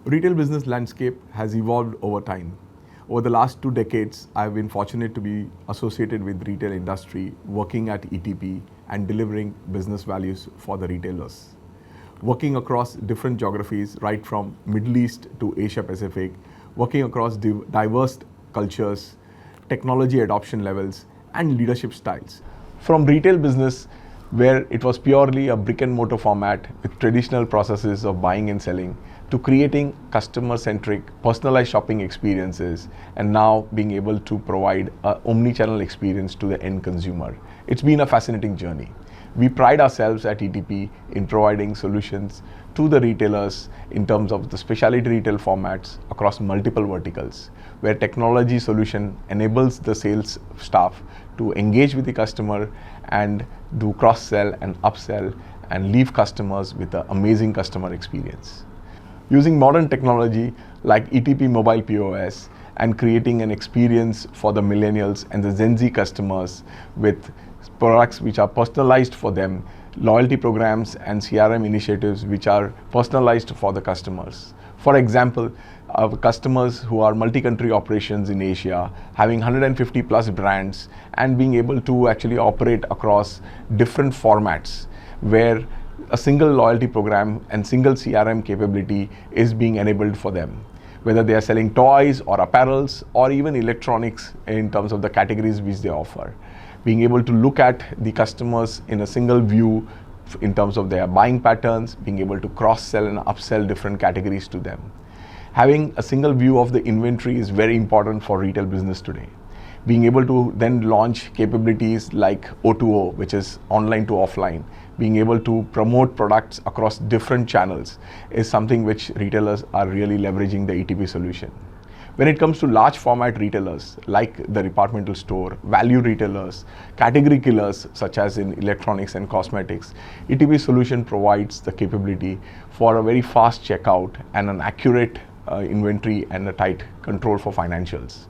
Retail business landscape has evolved over time. Over the last 2 decades, I've been fortunate to be associated with retail industry, working at ETP and delivering business values for the retailers. Working across different geographies, right from Middle East to Asia Pacific, working across diverse cultures, technology adoption levels, and leadership styles. From retail business, where it was purely a brick and mortar format with traditional processes of buying and selling, to creating customer-centric, personalized shopping experiences, and now being able to provide an omni-channel experience to the end consumer. It's been a fascinating journey. We pride ourselves at ETP in providing solutions to the retailers in terms of the specialty retail formats across multiple verticals, where technology solution enables the sales staff to engage with the customer and do cross-sell and upsell and leave customers with an amazing customer experience. Using modern technology like ETP mobile POS and creating an experience for the millennials and the Gen Z customers with products which are personalized for them, loyalty programs and CRM initiatives which are personalized for the customers. For example, our customers who are multi-country operations in Asia, having 150 plus brands and being able to actually operate across different formats where a single loyalty program and single CRM capability is being enabled for them. Whether they are selling toys or apparels or even electronics in terms of the categories which they offer. Being able to look at the customers in a single view in terms of their buying patterns, being able to cross-sell and upsell different categories to them. Having a single view of the inventory is very important for retail business today. Being able to then launch capabilities like O2O, which is online to offline, being able to promote products across different channels is something which retailers are really leveraging the ETP solution. When it comes to large format retailers like the departmental store, value retailers, category killers such as in electronics and cosmetics, ETP solution provides the capability for a very fast checkout and an accurate inventory and a tight control for financials.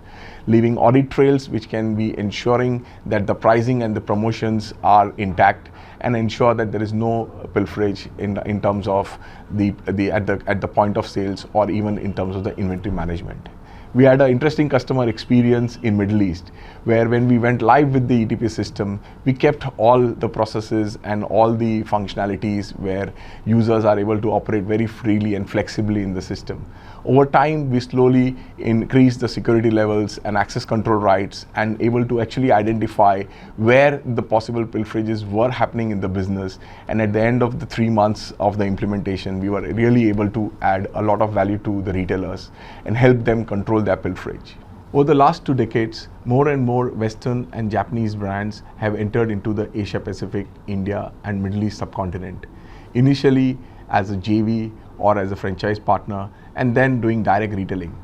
Leaving audit trails which can be ensuring that the pricing and the promotions are intact and ensure that there is no pilferage in terms of at the point of sales or even in terms of the inventory management. We had an interesting customer experience in Middle East, where when we went live with the ETP system, we kept all the processes and all the functionalities where users are able to operate very freely and flexibly in the system. Over time, we slowly increased the security levels and access control rights and able to actually identify where the possible pilferages were happening in the business. And at the end of the 3 months of the implementation, we were really able to add a lot of value to the retailers and help them control their pilferage. Over the last 2 decades, more and more Western and Japanese brands have entered into the Asia Pacific, India and Middle East subcontinent. Initially as a JV or as a franchise partner and then doing direct retailing.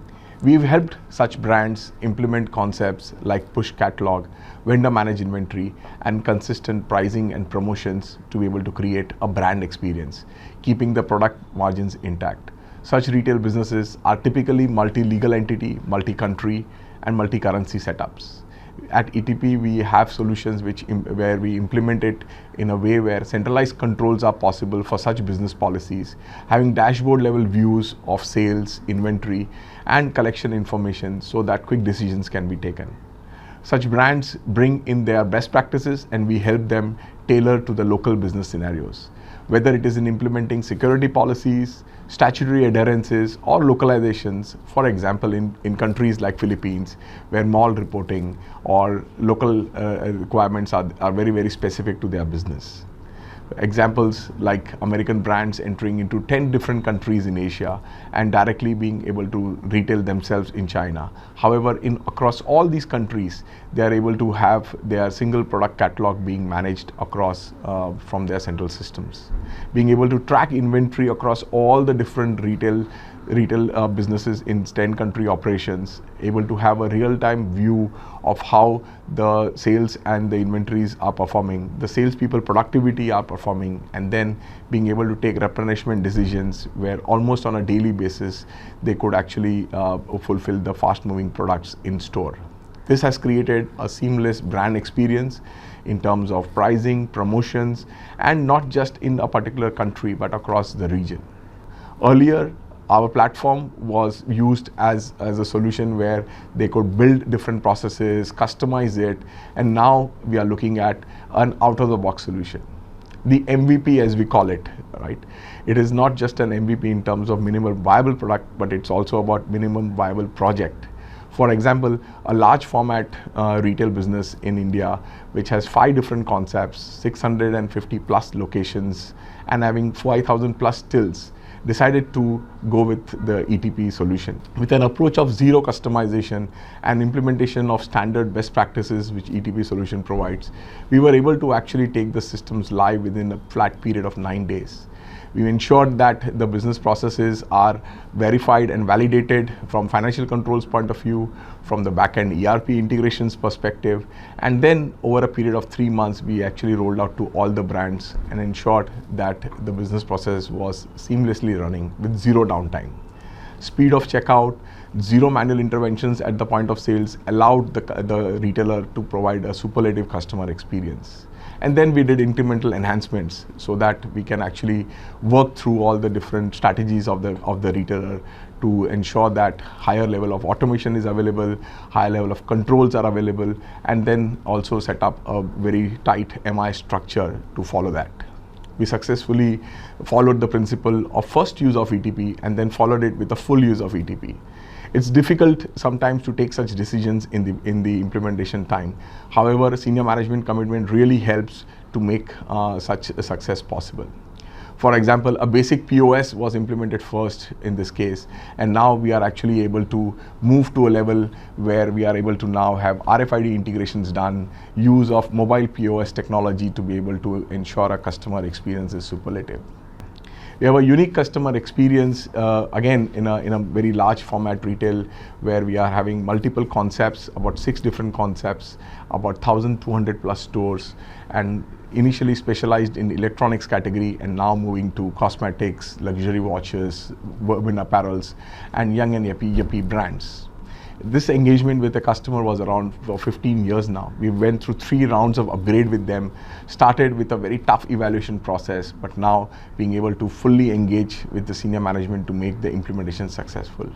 We've helped such brands implement concepts like push catalog, vendor managed inventory and consistent pricing and promotions to be able to create a brand experience, keeping the product margins intact. Such retail businesses are typically multi-legal entity, multi-country and multi-currency setups. At ETP, we have solutions where we implement it in a way where centralized controls are possible for such business policies, having dashboard level views of sales, inventory and collection information so that quick decisions can be taken. Such brands bring in their best practices and we help them tailor to the local business scenarios. Whether it is in implementing security policies, statutory adherences or localizations, for example in countries like Philippines where mall reporting or local requirements are very, very specific to their business. Examples like American brands entering into 10 different countries in Asia and directly being able to retail themselves in China. However, across all these countries, they are able to have their single product catalog being managed across from their central systems. Being able to track inventory across all the different retail businesses in 10 country operations, able to have a real-time view of how the sales and the inventories are performing, the salespeople productivity are performing, and then being able to take replenishment decisions where almost on a daily basis they could actually fulfill the fast-moving products in store. This has created a seamless brand experience in terms of pricing, promotions, and not just in a particular country but across the region. Earlier, Our platform was used as a solution where they could build different processes, customize it, and now we are looking at an out-of-the-box solution. The MVP, as we call it, right? It is not just an MVP in terms of minimum viable product, but it's also about minimum viable project. For example, a large format retail business in India, which has 5 different concepts, 650 plus locations, and having 5,000 plus tills, decided to go with the ETP solution. With an approach of zero customization and implementation of standard best practices which ETP solution provides, we were able to actually take the systems live within a flat period of 9 days. We ensured that the business processes are verified and validated from financial controls point of view, from the back-end ERP integrations perspective, and then over a period of 3 months, we actually rolled out to all the brands and ensured that the business process was seamlessly running with zero downtime. Speed of checkout, zero manual interventions at the point of sales allowed the retailer to provide a superlative customer experience. And then we did incremental enhancements so that we can actually work through all the different strategies of the retailer to ensure that higher level of automation is available, higher level of controls are available, and then also set up a very tight MI structure to follow that. We successfully followed the principle of first use of ETP and then followed it with the full use of ETP. It's difficult sometimes to take such decisions in the implementation time. However, senior management commitment really helps to make such a success possible. For example, a basic POS was implemented first in this case, and now we are actually able to move to a level where we are able to now have RFID integrations done, use of mobile POS technology to be able to ensure a customer experience is superlative. We have a unique customer experience, again, in a very large format retail where we are having multiple concepts, about 6 different concepts, about 1,200 plus stores, and initially specialized in electronics category and now moving to cosmetics, luxury watches, women apparels, and young and yuppie brands. This engagement with the customer was around for 15 years now. We went through 3 rounds of upgrade with them, started with a very tough evaluation process, but now being able to fully engage with the senior management to make the implementation successful.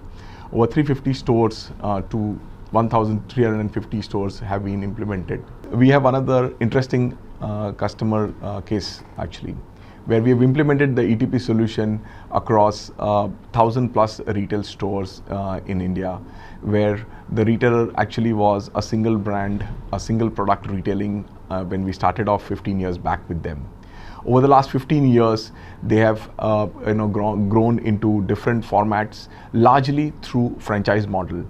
Over 350 stores to 1,350 stores have been implemented. We have another interesting customer case actually, where we have implemented the ETP solution across 1,000 plus retail stores in India, where the retailer actually was a single brand, a single product retailing when we started off 15 years back with them. Over the last 15 years, they have grown into different formats, largely through franchise model,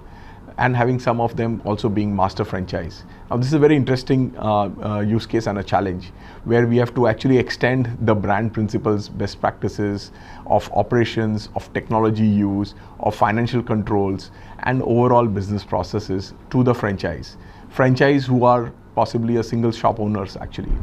and having some of them also being master franchise. Now this is a very interesting use case and a challenge where we have to actually extend the brand principles, best practices of operations, of technology use, of financial controls, and overall business processes to the franchise. Franchise who are possibly a single shop owners actually.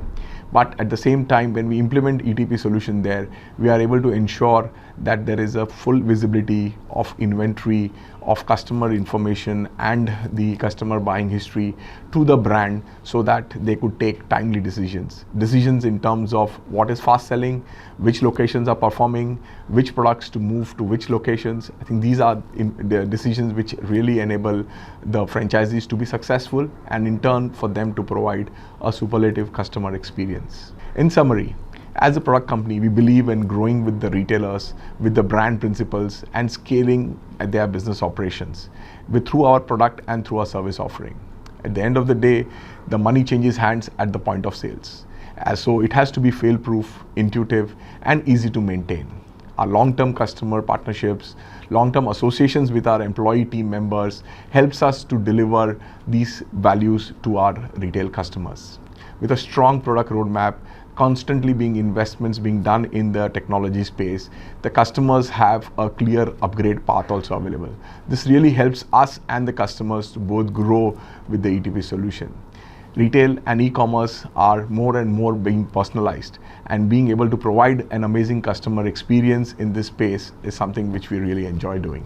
But at the same time, when we implement ETP solution there, we are able to ensure that there is a full visibility of inventory, of customer information and the customer buying history to the brand so that they could take timely decisions. Decisions in terms of what is fast selling, which locations are performing, which products to move to which locations. I think these are the decisions which really enable the franchisees to be successful and in turn for them to provide a superlative customer experience. In summary, as a product company, we believe in growing with the retailers, with the brand principles and scaling their business operations through our product and through our service offering. At the end of the day, the money changes hands at the point of sales. So it has to be fail-proof, intuitive and easy to maintain. Our long-term customer partnerships, long-term associations with our employee team members helps us to deliver these values to our retail customers. With a strong product roadmap, constantly investments being done in the technology space, the customers have a clear upgrade path also available. This really helps us and the customers to both grow with the ETP solution. Retail and e-commerce are more and more being personalized, and being able to provide an amazing customer experience in this space is something which we really enjoy doing.